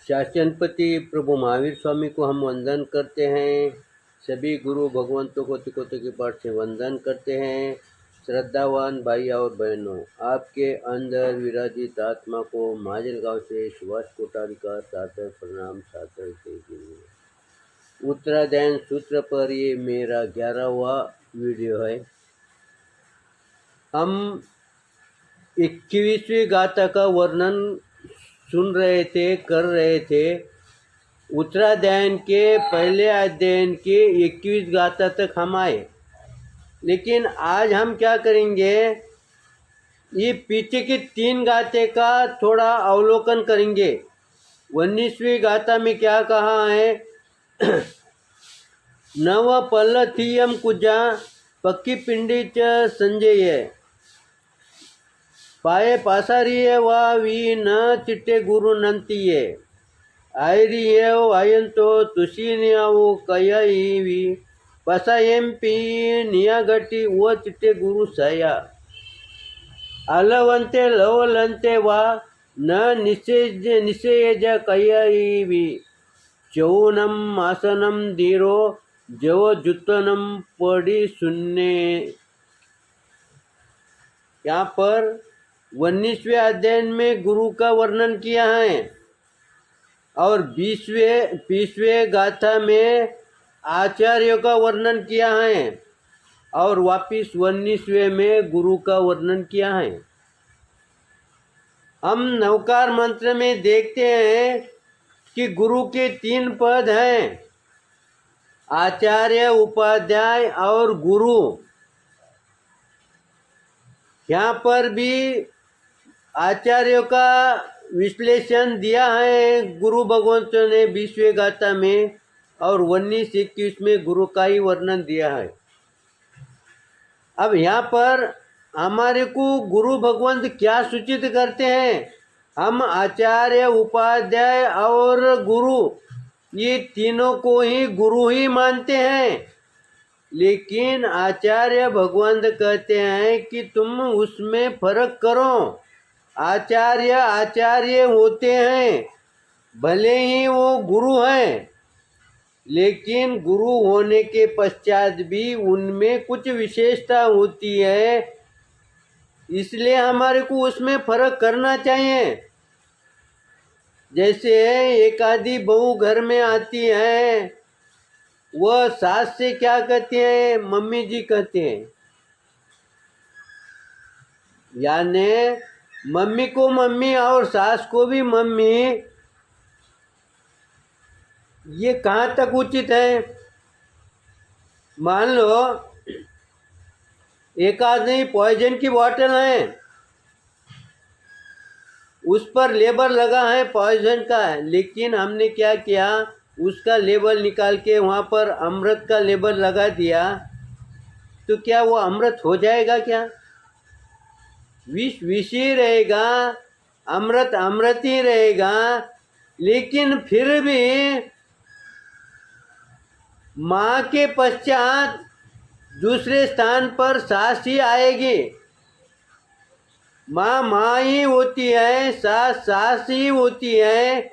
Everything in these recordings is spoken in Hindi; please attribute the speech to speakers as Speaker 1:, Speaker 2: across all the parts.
Speaker 1: शासनपति प्रभु महावीर स्वामी को हम वंदन करते हैं। सभी गुरु भगवंतों को तिकोते के पाठ से वंदन करते हैं। श्रद्धावान भाई और बहनों, आपके अंदर विराजित आत्मा को माजलगांव से सुभाष कोठारी का सादर प्रणाम, सादर जय। उत्तराधायन सूत्र पर ये मेरा 11वां वीडियो है। हम 21वीं गाथा का वर्णन सुन रहे थे, कर रहे थे। उत्तराधायन के पहले अध्ययन के 21 गाथा तक हम आए, लेकिन आज हम क्या करेंगे, ये पीछे की 3 गाथे का थोड़ा अवलोकन करेंगे। 19वीं गाथा में क्या कहा है? नव पल्लथियम कुजा पक्की पिंडी च संजय पाये पासारिये वा वी न चिट्टे गुरु नंतिये आयरिये आयंतो तुषिनियावो कयईवी पसायेंपी नियागटी व चिट्टे गुरु सया अलवंते लवलंते वा न निषेज कयईवी चौनम आसनम धीरो जव जुत्तनम पड़ी सुनने। यहाँ पर 19वें अध्ययन में गुरु का वर्णन किया है और 20वें गाथा में आचार्यों का वर्णन किया है और वापिस 19वें में गुरु का वर्णन किया है। हम नवकार मंत्र में देखते हैं कि गुरु के 3 पद हैं, आचार्य, उपाध्याय और गुरु। यहाँ पर भी आचार्यों का विश्लेषण दिया है गुरु भगवंतों ने 20वें गाथा में और 19-21 में गुरु का ही वर्णन दिया है। अब यहाँ पर हमारे को गुरु भगवंत क्या सूचित करते हैं? हम आचार्य, उपाध्याय और गुरु, ये तीनों को ही गुरु ही मानते हैं, लेकिन आचार्य भगवंत कहते हैं कि तुम उसमें फर्क करो। आचार्य होते हैं, भले ही वो गुरु हैं, लेकिन गुरु होने के पश्चात भी उनमें कुछ विशेषता होती है, इसलिए हमारे को उसमें फर्क करना चाहिए। जैसे एक आदि बहू घर में आती है, वह सास से क्या कहती है? मम्मी जी कहते हैं, यानी मम्मी को मम्मी और सास को भी मम्मी। ये कहाँ तक उचित है? मान लो एक आदमी पॉइजन की बोतल है, उस पर लेबल लगा है पॉइजन का, लेकिन हमने क्या किया, उसका लेबल निकाल के वहाँ पर अमृत का लेबल लगा दिया, तो क्या वो अमृत हो जाएगा? क्या विष विष ही रहेगा, अमृत अमृत ही रहेगा। लेकिन फिर भी माँ के पश्चात दूसरे स्थान पर सास ही आएगी। माँ ही होती है, सास ही होती है।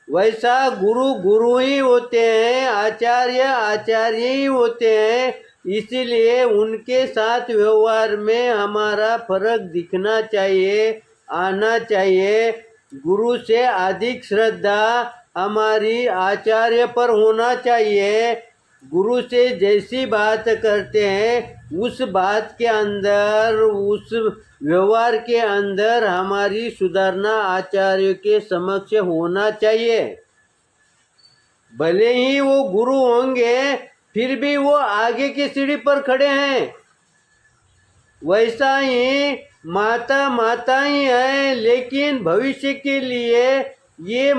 Speaker 1: वैसा गुरु ही होते हैं, आचार्य ही होते हैं। इसीलिए उनके साथ व्यवहार में हमारा फर्क दिखना चाहिए, आना चाहिए। गुरु से अधिक श्रद्धा हमारी आचार्य पर होना चाहिए। गुरु से जैसी बात करते हैं, उस बात के अंदर, उस व्यवहार के अंदर हमारी सुधारना आचार्य के समक्ष होना चाहिए। भले ही वो गुरु होंगे, फिर भी वो आगे की सीढ़ी पर खड़े हैं। वैसा ही माता ही है, लेकिन भविष्य के लिए ये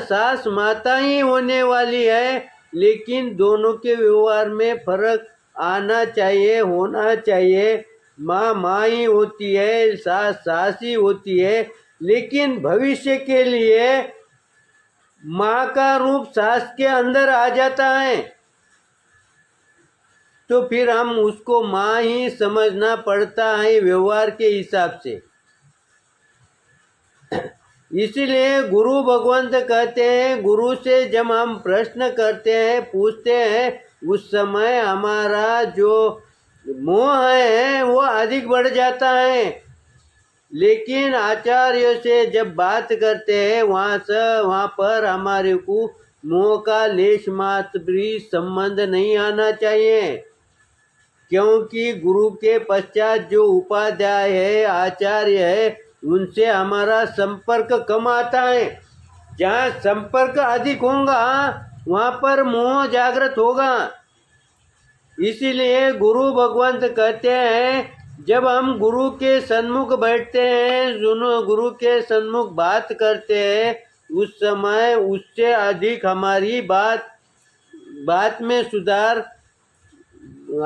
Speaker 1: सास माता ही होने वाली है, लेकिन दोनों के व्यवहार में फर्क आना चाहिए, होना चाहिए। माँ ही होती है, सास ही होती है, लेकिन भविष्य के लिए माँ का रूप सास के अंदर आ जाता है, तो फिर हम उसको माँ ही समझना पड़ता है व्यवहार के हिसाब से। इसीलिए गुरु भगवंत कहते हैं, गुरु से जब हम प्रश्न करते हैं, पूछते हैं, उस समय हमारा जो मोह है वो अधिक बढ़ जाता है। लेकिन आचार्य से जब बात करते हैं, वहाँ पर हमारे को मोह का लेश मात्र भी संबंध नहीं आना चाहिए, क्योंकि गुरु के पश्चात जो उपाध्याय है, आचार्य है, उनसे हमारा संपर्क कम आता है। जहाँ संपर्क अधिक होगा वहाँ पर मोह जागृत होगा। इसीलिए गुरु भगवंत कहते हैं, जब हम गुरु के सन्मुख बैठते हैं, गुरु के सन्मुख बात करते हैं, उस समय उससे अधिक हमारी बात में सुधार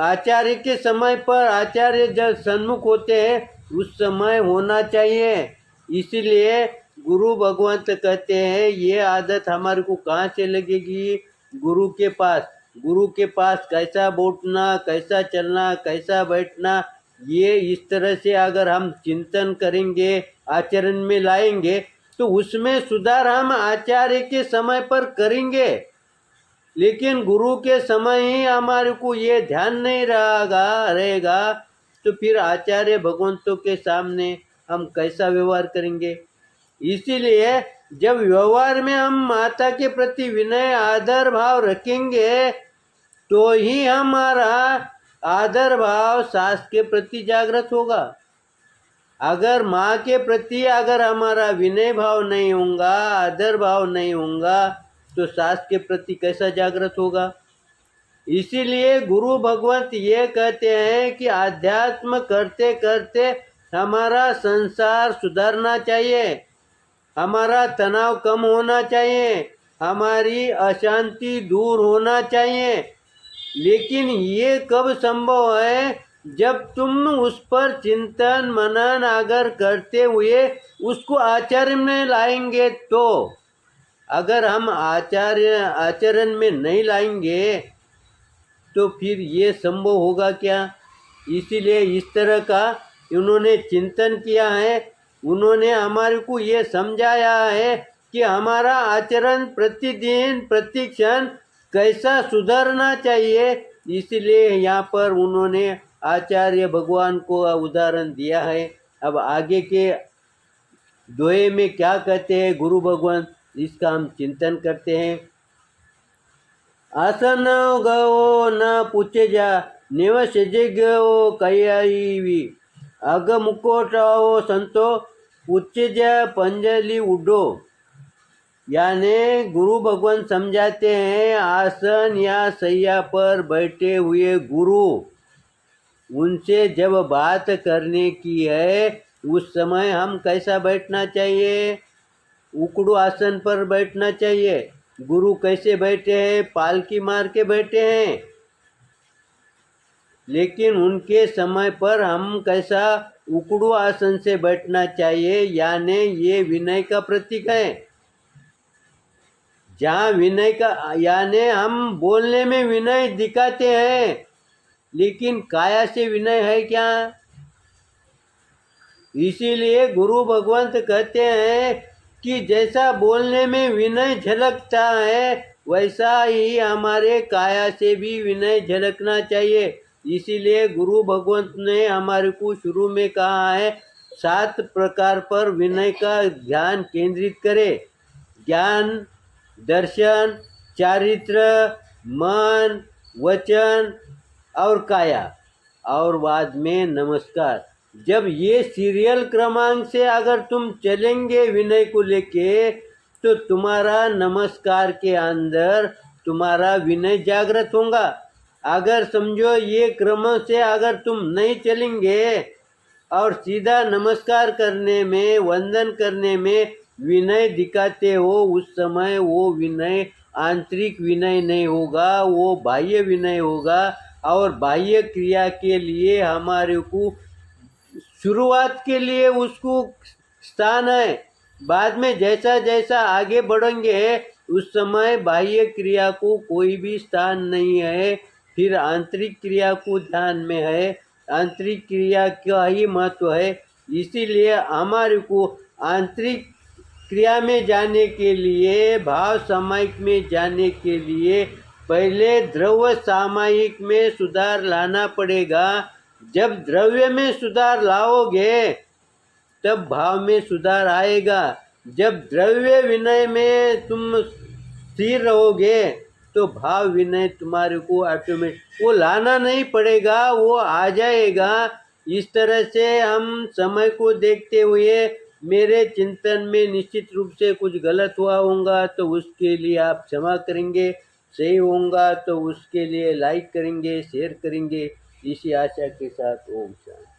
Speaker 1: आचार्य के समय पर, आचार्य जब सन्मुख होते हैं उस समय होना चाहिए। इसीलिए गुरु भगवंत कहते हैं, ये आदत हमारे को कहाँ से लगेगी? गुरु के पास कैसा बैठना, कैसा चलना, कैसा बैठना, ये इस तरह से अगर हम चिंतन करेंगे, आचरण में लाएंगे, तो उसमें सुधार हम आचार्य के समय पर करेंगे। लेकिन गुरु के समय ही हमारे को ये ध्यान नहीं रहेगा, तो फिर आचार्य भगवंतों के सामने हम कैसा व्यवहार करेंगे? इसीलिए जब व्यवहार में हम माता के प्रति विनय आदर भाव रखेंगे, तो ही हमारा आदर भाव सास के प्रति जागृत होगा। अगर माँ के प्रति अगर हमारा विनय भाव नहीं होगा, आदर भाव नहीं होगा, तो सास के प्रति कैसा जागृत होगा? इसीलिए गुरु भगवंत ये कहते हैं कि आध्यात्म करते करते हमारा संसार सुधारना चाहिए, हमारा तनाव कम होना चाहिए, हमारी अशांति दूर होना चाहिए। लेकिन ये कब संभव है? जब तुम उस पर चिंतन मनन अगर करते हुए उसको आचरण में लाएंगे तो। अगर हम आचरण में नहीं लाएंगे तो फिर ये संभव होगा क्या? इसीलिए इस तरह का उन्होंने चिंतन किया है, उन्होंने हमारे को ये समझाया है कि हमारा आचरण प्रतिदिन प्रतिक्षण कैसा सुधारना चाहिए। इसलिए यहाँ पर उन्होंने आचार्य भगवान को उदाहरण दिया है। अब आगे के दोहे में क्या कहते हैं गुरु भगवान, इसका हम चिंतन करते हैं। आसन गो न पूछे जा, निवस गो कयावी, अग मुकोटाओ संतो पूछे जा पंजलि उडो। यानी गुरु भगवान समझाते हैं, आसन या सैया पर बैठे हुए गुरु, उनसे जब बात करने की है उस समय हम कैसा बैठना चाहिए? उकड़ू आसन पर बैठना चाहिए। गुरु कैसे बैठे हैं? पालकी मार के बैठे हैं। लेकिन उनके समय पर हम कैसा उकड़ू आसन से बैठना चाहिए, यानी ये विनय का प्रतीक है। जहाँ विनय का, यानी हम बोलने में विनय दिखाते हैं, लेकिन काया से विनय है क्या? इसीलिए गुरु भगवंत कहते हैं कि जैसा बोलने में विनय झलकता है, वैसा ही हमारे काया से भी विनय झलकना चाहिए। इसीलिए गुरु भगवंत ने हमारे को शुरू में कहा है, 7 प्रकार पर विनय का ध्यान केंद्रित करें। ज्ञान, दर्शन, चारित्र, मन, वचन और काया, और बाद में नमस्कार। जब ये सीरियल क्रमांक से अगर तुम चलेंगे विनय को लेके, तो तुम्हारा नमस्कार के अंदर तुम्हारा विनय जागृत होगा। अगर समझो ये क्रम से अगर तुम नहीं चलेंगे और सीधा नमस्कार करने में, वंदन करने में विनय दिखाते हो, उस समय वो विनय आंतरिक विनय नहीं होगा, वो बाह्य विनय होगा। और बाह्य क्रिया के लिए हमारे को शुरुआत के लिए उसको स्थान है, बाद में जैसा जैसा आगे बढ़ेंगे उस समय बाह्य क्रिया को कोई भी स्थान नहीं है, फिर आंतरिक क्रिया को ध्यान में है, आंतरिक क्रिया का ही महत्व है। इसीलिए हमारे को आंतरिक क्रिया में जाने के लिए, भाव सामायिक में जाने के लिए पहले द्रव्य सामायिक में सुधार लाना पड़ेगा। जब द्रव्य में सुधार लाओगे तब भाव में सुधार आएगा। जब द्रव्य विनय में तुम स्थिर रहोगे तो भाव विनय तुम्हारे को ऑटोमेटिक वो लाना नहीं पड़ेगा, वो आ जाएगा। इस तरह से हम समय को देखते हुए मेरे चिंतन में निश्चित रूप से कुछ गलत हुआ होगा तो उसके लिए आप क्षमा करेंगे, सही होगा तो उसके लिए लाइक करेंगे, शेयर करेंगे। इसी आशा के साथ ओम शांति।